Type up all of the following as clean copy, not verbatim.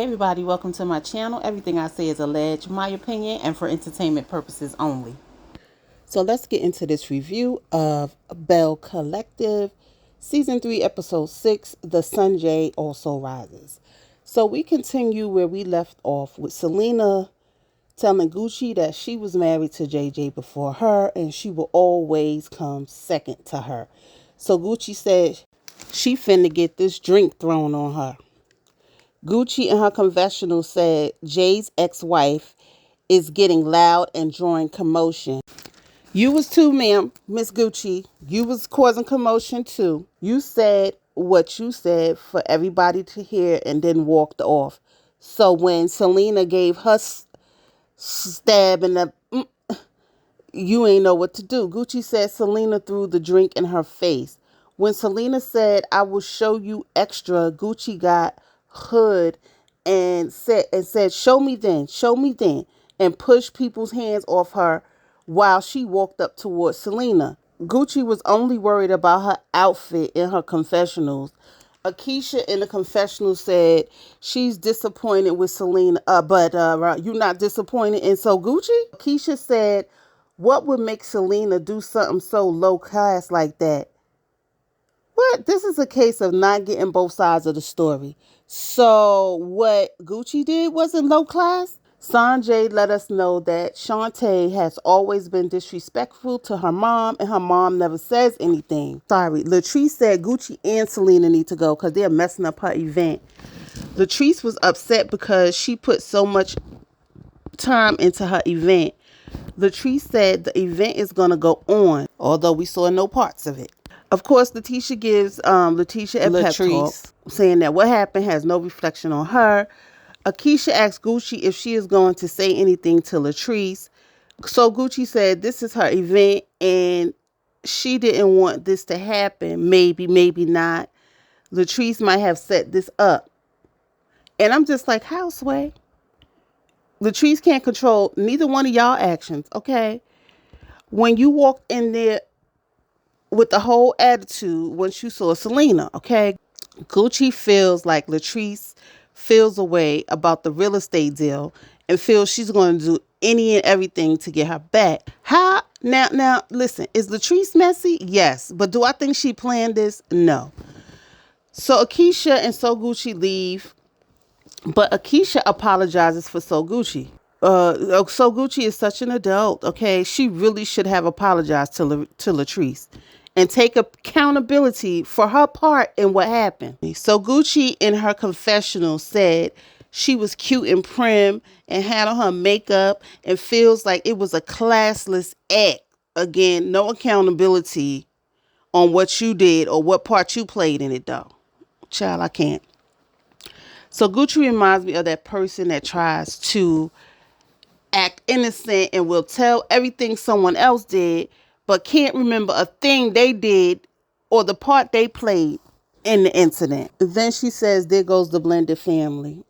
everybody, welcome to my channel. Everything I say is alleged, my opinion, and for entertainment purposes only. So let's get into this review of Belle Collective, Season 3, Episode 6, The Sunjai Also Rises. So we continue where we left off with Selena telling Gucci that she was married to JJ before her and she will always come second to her. So Gucci said she finna get this drink thrown on her. Gucci in her confessional said Jay's ex-wife is getting loud and drawing commotion. You was too, ma'am, Miss Gucci. You was causing commotion too. You said what you said for everybody to hear and then walked off. So when Selena gave her stab in the you ain't know what to do. Gucci said Selena threw the drink in her face. When Selena said, I will show you extra, Gucci got hood and said, show me then, and pushed people's hands off her while she walked up towards Selena. Gucci was only worried about her outfit in her confessionals. Akeisha in the confessional said she's disappointed with Selena, but you're not disappointed. And so Gucci? Akeisha said, what would make Selena do something so low class like that? What? This is a case of not getting both sides of the story. So what Gucci did wasn't low class? Sunjai let us know that Shantae has always been disrespectful to her mom and her mom never says anything. Sorry, Latrice said Gucci and Selena need to go because they're messing up her event. Latrice was upset because she put so much time into her event. Latrice said the event is going to go on, although we saw no parts of it. Of course, Letitia gives Letitia a pep talk, saying that what happened has no reflection on her. Akeisha asked Gucci if she is going to say anything to Latrice. So Gucci said this is her event and she didn't want this to happen. Maybe not. Latrice might have set this up. And I'm just like, how, Sway? Latrice can't control neither one of y'all actions, okay? When you walked in there with the whole attitude once you saw Selena, okay? Gucci feels like Latrice feels a way about the real estate deal and feels she's going to do any and everything to get her back. How? Now, listen, is Latrice messy? Yes. But do I think she planned this? No. So Akeisha and So Gucci leave, but Akeisha apologizes for So Gucci. So Gucci is such an adult, okay? She really should have apologized to Latrice and take accountability for her part in what happened. So Gucci in her confessional said she was cute and prim and had on her makeup and feels like it was a classless act. Again, no accountability on what you did or what part you played in it though. Child, I can't. So Gucci reminds me of that person that tries to act innocent and will tell everything someone else did, but can't remember a thing they did or the part they played in the incident. Then she says, there goes the blended family.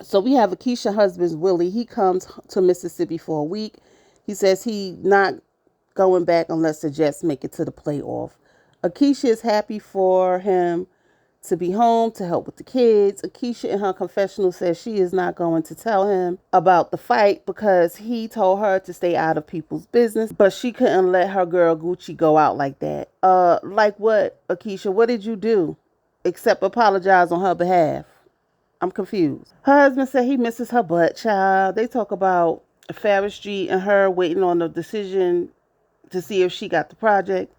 So we have Akeisha's husband, Willie. He comes to Mississippi for a week. He says he not going back unless the Jets make it to the playoff. Akeisha is happy for him to be home to help with the kids. Akeisha in her confessional says she is not going to tell him about the fight because he told her to stay out of people's business, but she couldn't let her girl Gucci go out like that. Like what, Akeisha? What did you do except apologize on her behalf? I'm confused. Her husband said he misses her butt, child. They talk about Farris Street and her waiting on the decision to see if she got the project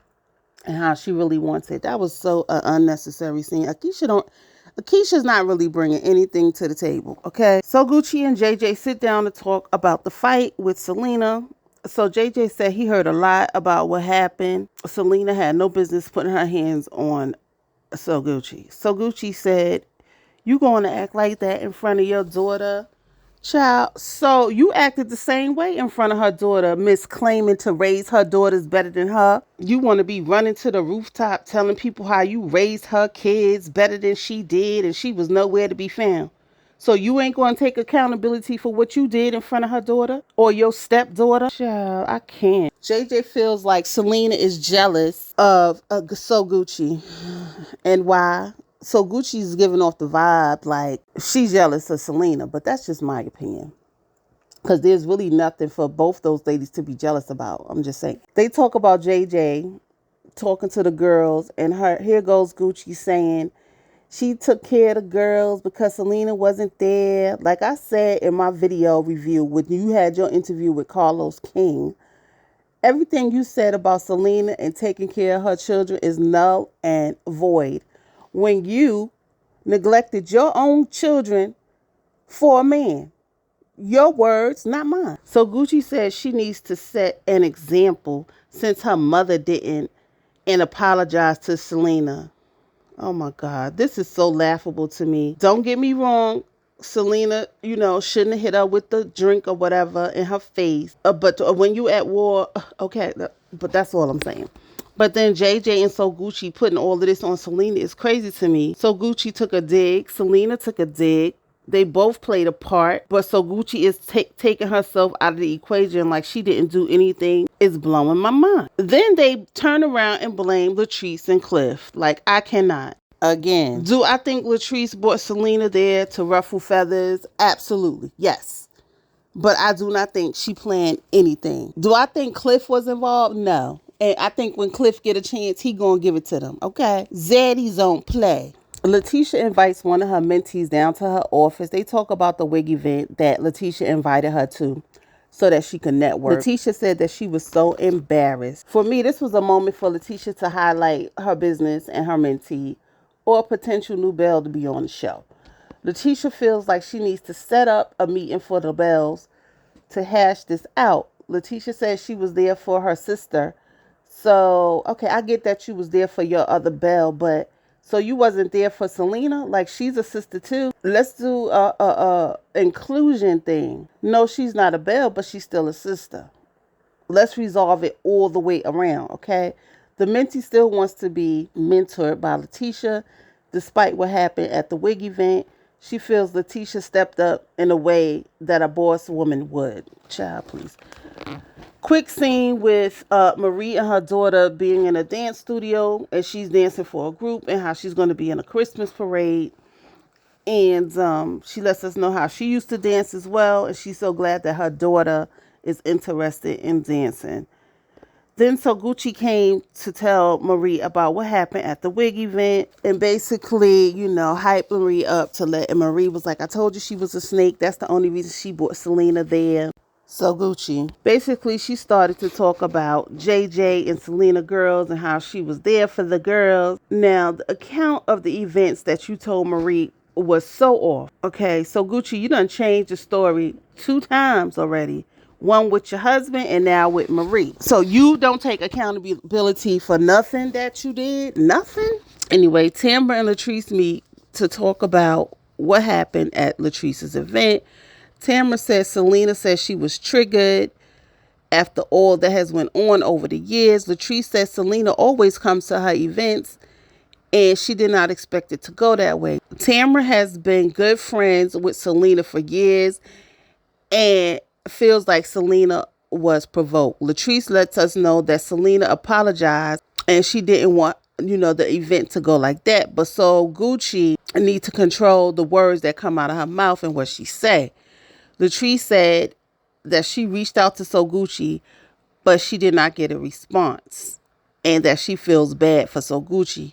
and how she really wants it. That was so unnecessary scene. Akeisha's not really bringing anything to the table, okay? So Gucci and JJ sit down to talk about the fight with Selena. So JJ said he heard a lot about what happened. Selena had no business putting her hands on So Gucci. So Gucci said, you going to act like that in front of your daughter? Child, so you acted the same way in front of her daughter, Miss claiming to raise her daughters better than her. You want to be running to the rooftop telling people how you raised her kids better than she did and she was nowhere to be found. So you ain't going to take accountability for what you did in front of her daughter or your stepdaughter? Child, I can't. JJ feels like Selena is jealous of So Gucci. And why? So Gucci's giving off the vibe like she's jealous of Selena, but that's just my opinion. Because there's really nothing for both those ladies to be jealous about. I'm just saying. They talk about JJ talking to the girls, and here goes Gucci saying she took care of the girls because Selena wasn't there. Like I said in my video review, when you had your interview with Carlos King, everything you said about Selena and taking care of her children is null and void. When you neglected your own children for a man. Your words, not mine. So Gucci says she needs to set an example since her mother didn't and apologize to Selena. Oh my God, this is so laughable to me. Don't get me wrong. Selena, shouldn't have hit her with the drink or whatever in her face. But when you at war, okay, but that's all I'm saying. But then JJ and So Gucci putting all of this on Selena is crazy to me. So Gucci took a dig. Selena took a dig. They both played a part, but So Gucci is taking herself out of the equation like she didn't do anything. It's blowing my mind. Then they turn around and blame Latrice and Cliff. Like, I cannot. Again, do I think Latrice brought Selena there to ruffle feathers? Absolutely, yes. But I do not think she planned anything. Do I think Cliff was involved? No. And I think when Cliff get a chance, he gonna give it to them, okay? Zaddies don't play. Letitia invites one of her mentees down to her office. They talk about the wig event that Letitia invited her to so that she could network. Letitia said that she was so embarrassed. For me, this was a moment for Letitia to highlight her business and her mentee or a potential new Belle to be on the show. Letitia feels like she needs to set up a meeting for the Belles to hash this out. Letitia says she was there for her sister. So, okay, I get that you was there for your other Belle, but so you wasn't there for Selena? Like, she's a sister too. Let's do a inclusion thing. No, she's not a Belle, but she's still a sister. Let's resolve it all the way around, okay? The mentee still wants to be mentored by Letitia. Despite what happened at the wig event, she feels Letitia stepped up in a way that a boss woman would. Child, please. Quick scene with Marie and her daughter being in a dance studio, and she's dancing for a group, and how she's going to be in a Christmas parade. And she lets us know how she used to dance as well, and she's so glad that her daughter is interested in dancing. Then So Gucci came to tell Marie about what happened at the wig event, and basically, hyped Marie up to let. And Marie was like, I told you she was a snake. That's the only reason she brought Selena there. So Gucci, basically, she started to talk about JJ and Selena girls and how she was there for the girls. Now, the account of the events that you told Marie was so off. Okay, so Gucci, you done changed the story 2 times already. One with your husband and now with Marie. So you don't take accountability for nothing that you did? Nothing? Anyway, Tamra and Latrice meet to talk about what happened at Latrice's event. Tamra says Selena says she was triggered after all that has went on over the years. Latrice says Selena always comes to her events and she did not expect it to go that way. Tamra has been good friends with Selena for years and feels like Selena was provoked. Latrice lets us know that Selena apologized and she didn't want, the event to go like that. But so Gucci need to control the words that come out of her mouth and what she say. Latrice said that she reached out to So Gucci, but she did not get a response, and that she feels bad for So Gucci.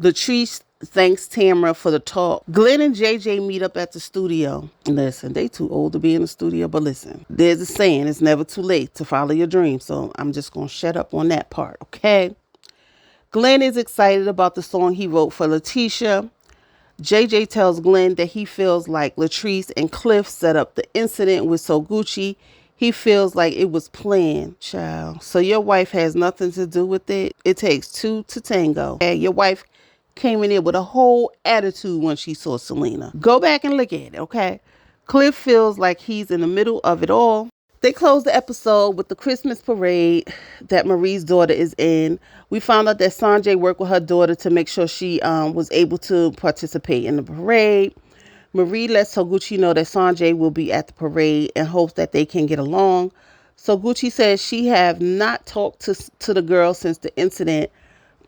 Latrice thanks Tamra for the talk. Glenn and JJ meet up at the studio. Listen, they too old to be in the studio, but listen, there's a saying, it's never too late to follow your dreams, so I'm just going to shut up on that part, okay? Glenn is excited about the song he wrote for Letitia. JJ tells Glenn that he feels like Latrice and Cliff set up the incident with So Gucci. He feels like it was planned, child. So your wife has nothing to do with it. It takes 2 to tango. Okay? Your wife came in there with a whole attitude when she saw Selena. Go back and look at it, okay? Cliff feels like he's in the middle of it all. They closed the episode with the Christmas parade that Marie's daughter is in. We found out that Sunjai worked with her daughter to make sure she was able to participate in the parade. Marie lets Toguchi know that Sunjai will be at the parade and hopes that they can get along. So Gucci says she have not talked to the girl since the incident,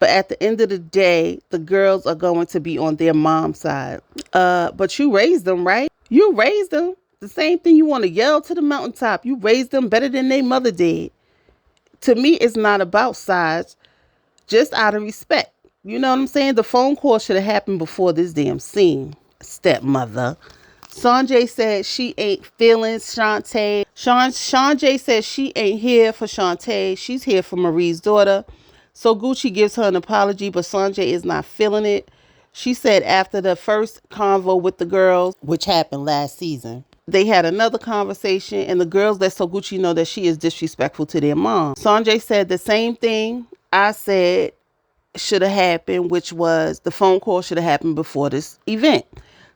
But at the end of the day, the girls are going to be on their mom's side. But you raised them, right? You raised them. The same thing you want to yell to the mountaintop. You raised them better than their mother did. To me, it's not about size, just out of respect. You know what I'm saying? The phone call should have happened before this damn scene. Stepmother. Sunjai said she ain't feeling Shantae. Sunjai said she ain't here for Shantae. She's here for Marie's daughter. So Gucci gives her an apology, but Sunjai is not feeling it. She said after the first convo with the girls, which happened last season, they had another conversation, and the girls let So Gucci know that she is disrespectful to their mom. Sunjai said the same thing I said should have happened, which was the phone call should have happened before this event.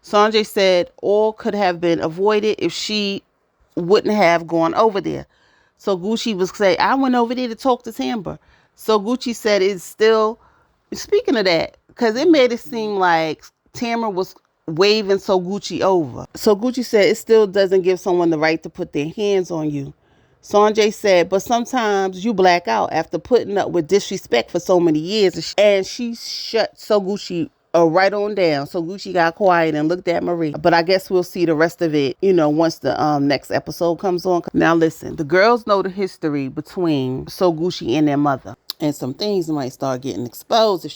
Sunjai said all could have been avoided if she wouldn't have gone over there. So Gucci was say, I went over there to talk to Timber. So Gucci said it's still, speaking of that, because it made it seem like Tamara was waving So Gucci over. So Gucci said it still doesn't give someone the right to put their hands on you. Sunjai said, but sometimes you black out after putting up with disrespect for so many years. And she shut So Gucci right on down. So Gucci got quiet and looked at Marie. But I guess we'll see the rest of it, once the next episode comes on. Now listen, the girls know the history between So Gucci and their mother. And some things might start getting exposed if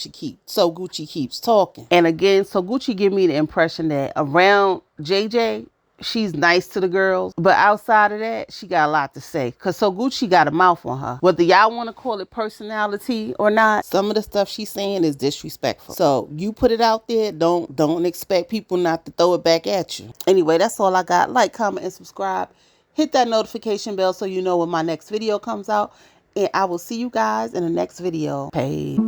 So Gucci keeps talking. And again, So Gucci give me the impression that around JJ, she's nice to the girls, but outside of that, she got a lot to say. Because So Gucci got a mouth on her. Whether y'all want to call it personality or not, some of the stuff she's saying is disrespectful. So you put it out there, don't expect people not to throw it back at you. Anyway, that's all I got. Like, comment, and subscribe. Hit that notification bell so you know when my next video comes out. And I will see you guys in the next video. Peace.